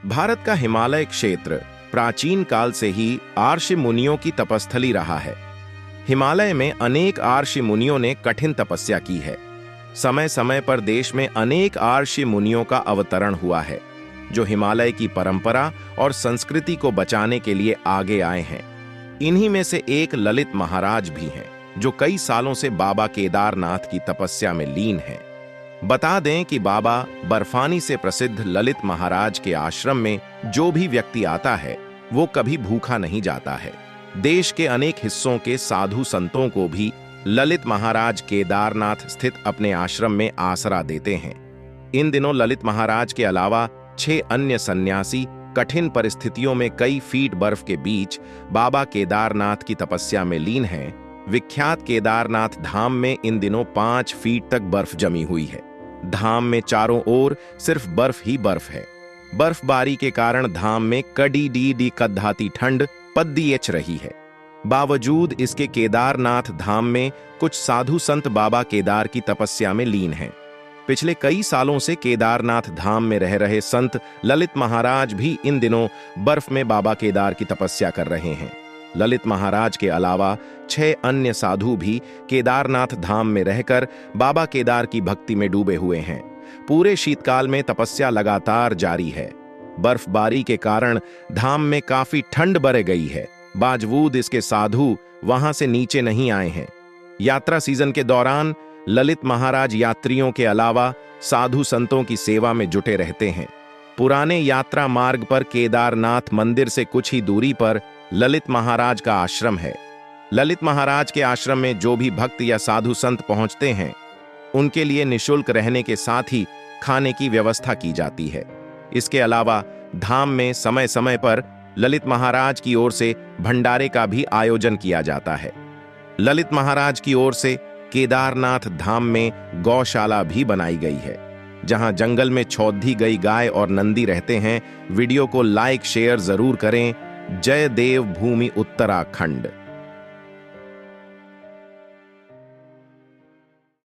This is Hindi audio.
भारत का हिमालय क्षेत्र प्राचीन काल से ही आर्षि मुनियों की तपस्थली रहा है। हिमालय में अनेक आर्षि मुनियों ने कठिन तपस्या की है। समय समय पर देश में अनेक आर्षि मुनियों का अवतरण हुआ है, जो हिमालय की परंपरा और संस्कृति को बचाने के लिए आगे आए हैं। इन्हीं में से एक ललित महाराज भी हैं, जो कई सालों से बाबा केदारनाथ की तपस्या में लीन हैं। बता दें कि बाबा बर्फानी से प्रसिद्ध ललित महाराज के आश्रम में जो भी व्यक्ति आता है, वो कभी भूखा नहीं जाता है। देश के अनेक हिस्सों के साधु संतों को भी ललित महाराज केदारनाथ स्थित अपने आश्रम में आसरा देते हैं। इन दिनों ललित महाराज के अलावा 6 अन्य सन्यासी कठिन परिस्थितियों में कई फीट बर्फ के बीच बाबा केदारनाथ की तपस्या में लीन हैं। विख्यात केदारनाथ धाम में इन दिनों 5 फीट तक बर्फ जमी हुई है। धाम में चारों ओर सिर्फ बर्फ ही बर्फ है। बर्फबारी के कारण धाम में कड़ी डी कद्दाती ठंड पद्दीएच रही है। बावजूद इसके केदारनाथ धाम में कुछ साधु संत बाबा केदार की तपस्या में लीन हैं। पिछले कई सालों से केदारनाथ धाम में रह रहे संत ललित महाराज भी इन दिनों बर्फ में बाबा केदार की तपस्या कर रहे हैं। ललित महाराज के अलावा 6 अन्य साधु भी केदारनाथ धाम में रहकर बाबा केदार की भक्ति में डूबे हुए हैं। पूरे शीतकाल में तपस्या लगातार जारी है। बर्फबारी के कारण धाम में काफी ठंड बढ़ गई है। बावजूद इसके साधु वहां से नीचे नहीं आए हैं। यात्रा सीजन के दौरान ललित महाराज यात्रियों के अलावा साधु संतों की सेवा में जुटे रहते हैं। पुराने यात्रा मार्ग पर केदारनाथ मंदिर से कुछ ही दूरी पर ललित महाराज का आश्रम है। ललित महाराज के आश्रम में जो भी भक्त या साधु संत पहुंचते हैं, उनके लिए निःशुल्क रहने के साथ ही खाने की व्यवस्था की जाती है। इसके अलावा धाम में समय समय पर ललित महाराज की ओर से भंडारे का भी आयोजन किया जाता है। ललित महाराज की ओर से केदारनाथ धाम में गौशाला भी बनाई गई है, जहां जंगल में चौधी गई गाय और नंदी रहते हैं। वीडियो को लाइक शेयर जरूर करें। जय देव भूमि उत्तराखंड।